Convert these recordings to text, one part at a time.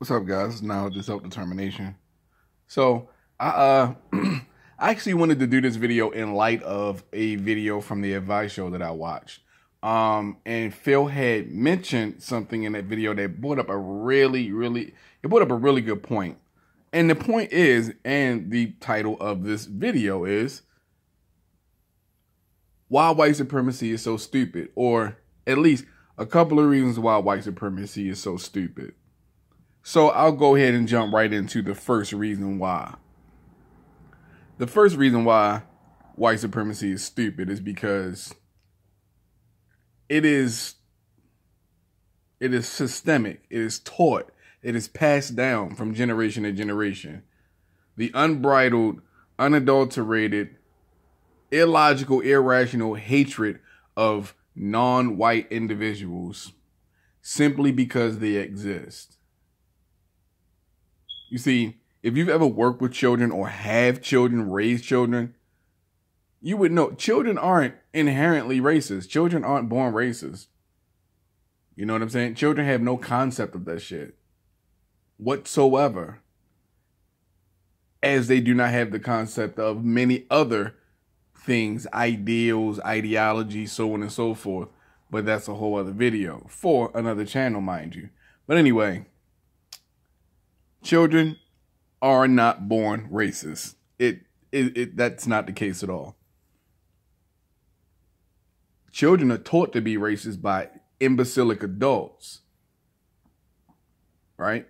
What's up, guys? Now this self-determination. So I I actually wanted to do this video in light of a video from the advice show that I watched. And Phil had mentioned something in that video that brought up a really good point. And the point is, and the title of this video is, why white supremacy is so stupid, or at least a couple of reasons why white supremacy is so stupid. So I'll go ahead and jump right into the first reason why. The first reason why white supremacy is stupid is because it is systemic, it is taught, it is passed down from generation to generation. The unbridled, unadulterated, illogical, irrational hatred of non-white individuals simply because they exist. You see, if you've ever worked with children or have children, raised children, you would know children aren't inherently racist. Children aren't born racist. You know what I'm saying? Children have no concept of that shit whatsoever, as they do not have the concept of many other things, ideals, ideologies, so on and so forth. But that's a whole other video for another channel, mind you. But anyway, children are not born racist. That's not the case at all. Children are taught to be racist by imbecilic adults. Right?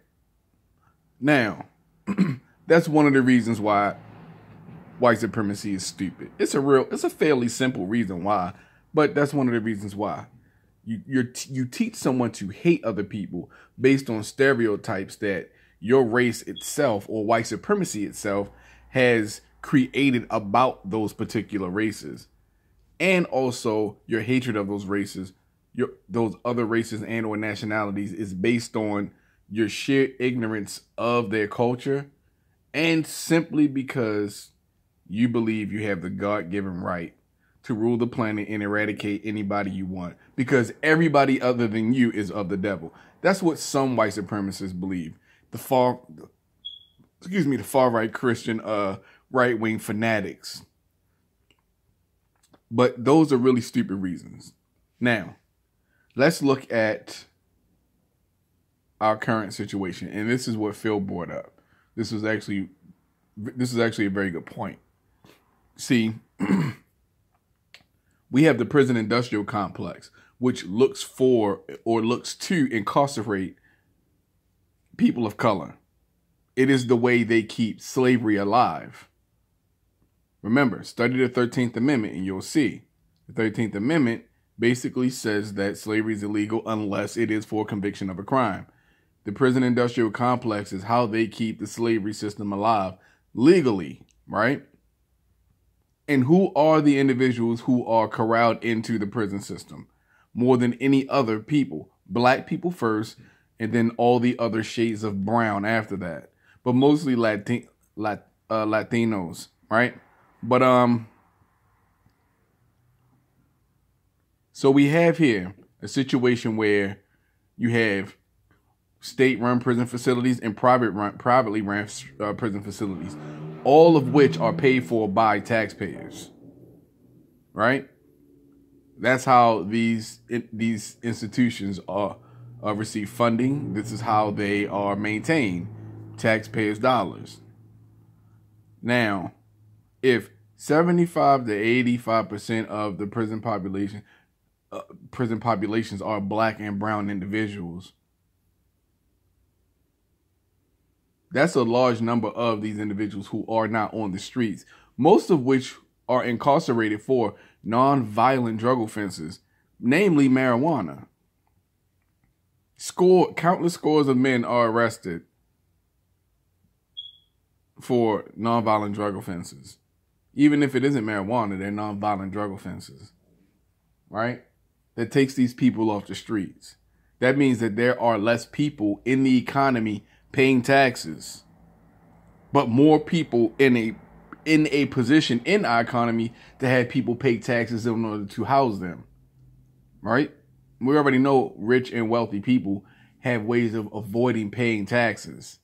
Now, that's one of the reasons why white supremacy is stupid. It's a fairly simple reason why, but that's one of the reasons why. You teach someone to hate other people based on stereotypes that your race itself or white supremacy itself has created about those particular races. And also your hatred of those races, those other races and or nationalities is based on your sheer ignorance of their culture, and simply because you believe you have the God-given right to rule the planet and eradicate anybody you want because everybody other than you is of the devil. That's what some white supremacists believe. The far right Christian, right-wing fanatics. But those are really stupid reasons. Now, let's look at our current situation. And this is what Phil brought up. This is actually a very good point. See, we have the prison industrial complex, which looks to incarcerate people of color. It is the way they keep slavery alive. Remember, study the 13th Amendment and you'll see. The 13th Amendment basically says that slavery is illegal unless it is for conviction of a crime. The prison industrial complex is how they keep the slavery system alive legally, right? And who are the individuals who are corralled into the prison system more than any other people? Black people first, and then all the other shades of brown after that. But mostly Latinos, right? But so we have here a situation where you have state-run prison facilities and privately run prison facilities, all of which are paid for by taxpayers, right? That's how these institutions receive funding. This is how they are maintained, taxpayers' dollars. Now, if 75 to 85% of the prison populations are black and brown individuals, that's a large number of these individuals who are not on the streets, most of which are incarcerated for non-violent drug offenses, namely marijuana. Countless scores of men are arrested for non-violent drug offenses. Even if it isn't marijuana, they're non-violent drug offenses, right? That takes these people off the streets. That means that there are less people in the economy paying taxes, but more people in a position in our economy to have people pay taxes in order to house them, right? We already know rich and wealthy people have ways of avoiding paying taxes.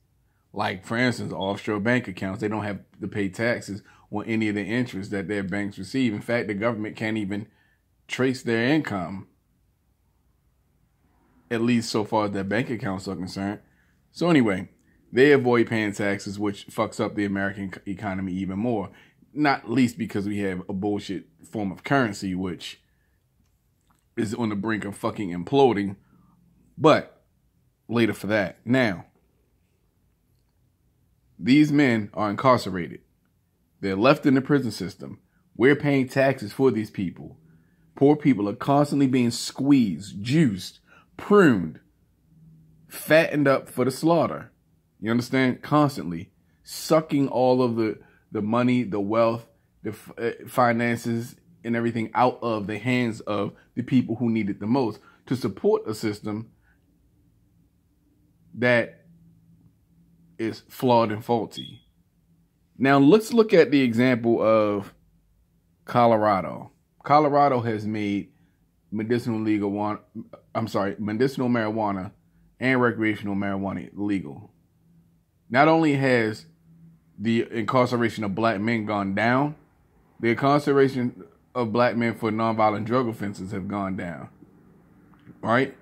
Like, for instance, offshore bank accounts, they don't have to pay taxes on any of the interest that their banks receive. In fact, the government can't even trace their income, at least so far as their bank accounts are concerned. So anyway, they avoid paying taxes, which fucks up the American economy even more. Not least because we have a bullshit form of currency, which is on the brink of fucking imploding. But later for that. Now, these men are incarcerated. They're left in the prison system. We're paying taxes for these people. Poor people are constantly being squeezed, juiced, pruned, fattened up for the slaughter. You understand? Constantly sucking all of the money, the wealth, the finances, and everything out of the hands of the people who need it the most to support a system that is flawed and faulty. Now let's look at the example of Colorado. Colorado has made medicinal marijuana and recreational marijuana legal. Not only has the incarceration of black men gone down, the incarceration of black men for nonviolent drug offenses have gone down. Right?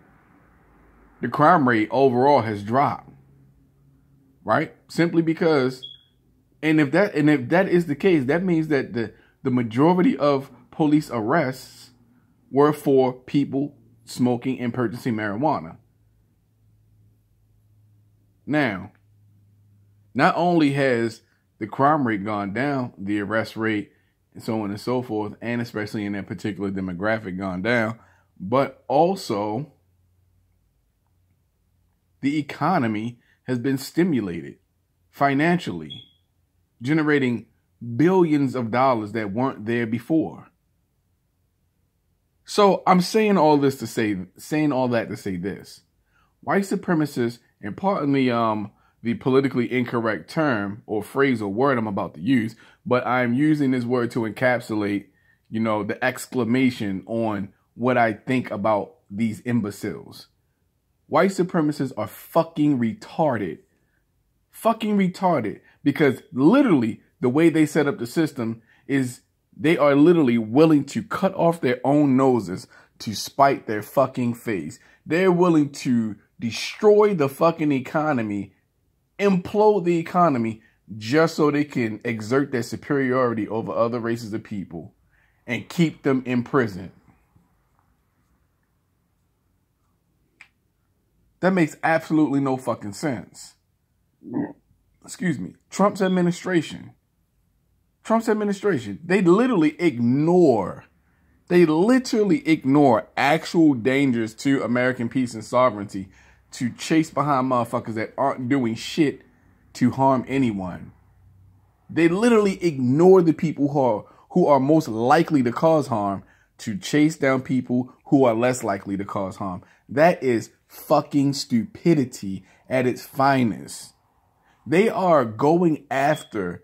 The crime rate overall has dropped. Right? Simply because, and if that is the case, that means that the majority of police arrests were for people smoking and purchasing marijuana. Now, not only has the crime rate gone down, the arrest rate, and so on and so forth, and especially in that particular demographic gone down, but also the economy has been stimulated financially, generating billions of dollars that weren't there before. So I'm saying all that to say this. White supremacists, and pardon the politically incorrect term or phrase or word I'm about to use, but I'm using this word to encapsulate, the exclamation on what I think about these imbeciles. White supremacists are fucking retarded. Fucking retarded. Because literally the way they set up the system is they are literally willing to cut off their own noses to spite their fucking face. They're willing to destroy the fucking economy, implode the economy, just so they can exert their superiority over other races of people and keep them in prison. That makes absolutely no fucking sense. Excuse me. Trump's administration, they literally ignore actual dangers to American peace and sovereignty to chase behind motherfuckers that aren't doing shit to harm anyone. They literally ignore the people who are most likely to cause harm to chase down people who are less likely to cause harm. That is fucking stupidity at its finest. They are going after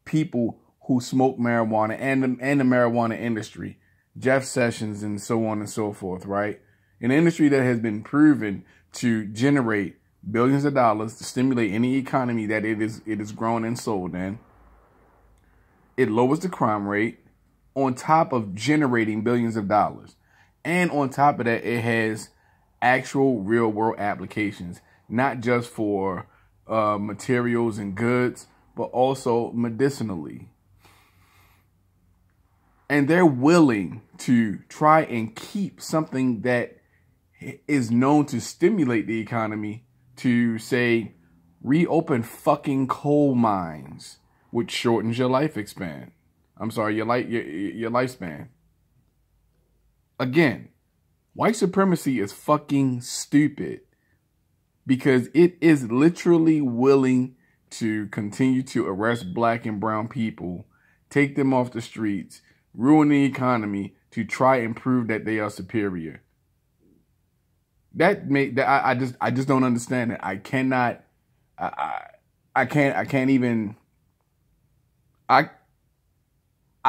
people who smoke marijuana and the marijuana industry, Jeff Sessions and so on and so forth, right? An industry that has been proven to generate billions of dollars to stimulate any economy that it is grown and sold in. It lowers the crime rate on top of generating billions of dollars. And on top of that, it has actual real world applications, not just for materials and goods, but also medicinally. And they're willing to try and keep something that is known to stimulate the economy to, say, reopen fucking coal mines, which shortens your lifespan. Your lifespan. Again, white supremacy is fucking stupid because it is literally willing to continue to arrest black and brown people, take them off the streets, ruin the economy to try and prove that they are superior. I just don't understand it. I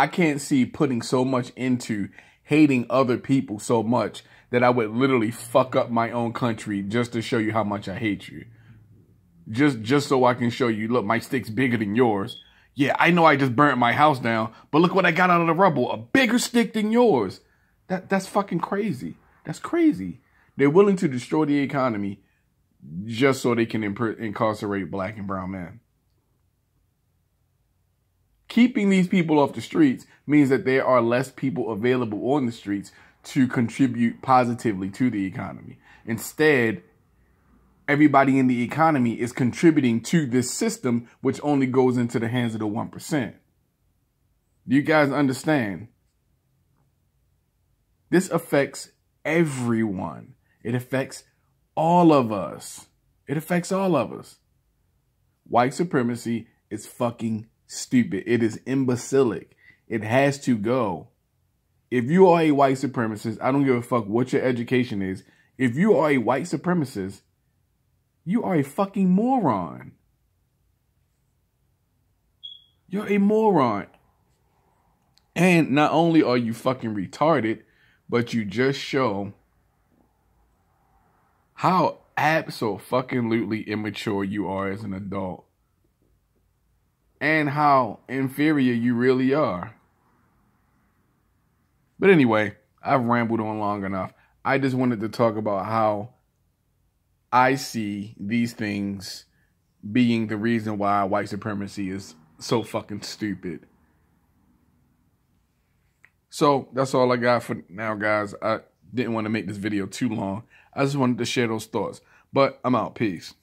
can't see putting so much into hating other people so much that I would literally fuck up my own country just to show you how much I hate you. Just so I can show you, look, my stick's bigger than yours. Yeah, I know I just burnt my house down, but look what I got out of the rubble. A bigger stick than yours. That's fucking crazy. That's crazy. They're willing to destroy the economy just so they can incarcerate black and brown men. Keeping these people off the streets means that there are less people available on the streets to contribute positively to the economy. Instead, everybody in the economy is contributing to this system, which only goes into the hands of the 1%. Do you guys understand? This affects everyone. It affects all of us. It affects all of us. White supremacy is fucking stupid. It is imbecilic. It has to go. If you are a white supremacist, I don't give a fuck what your education is. If you are a white supremacist, you are a fucking moron. You're a moron. And not only are you fucking retarded, but you just show how absolutely immature you are as an adult. And how inferior you really are. But anyway, I've rambled on long enough. I just wanted to talk about how I see these things being the reason why white supremacy is so fucking stupid. So that's all I got for now, guys. I didn't want to make this video too long. I just wanted to share those thoughts. But I'm out. Peace.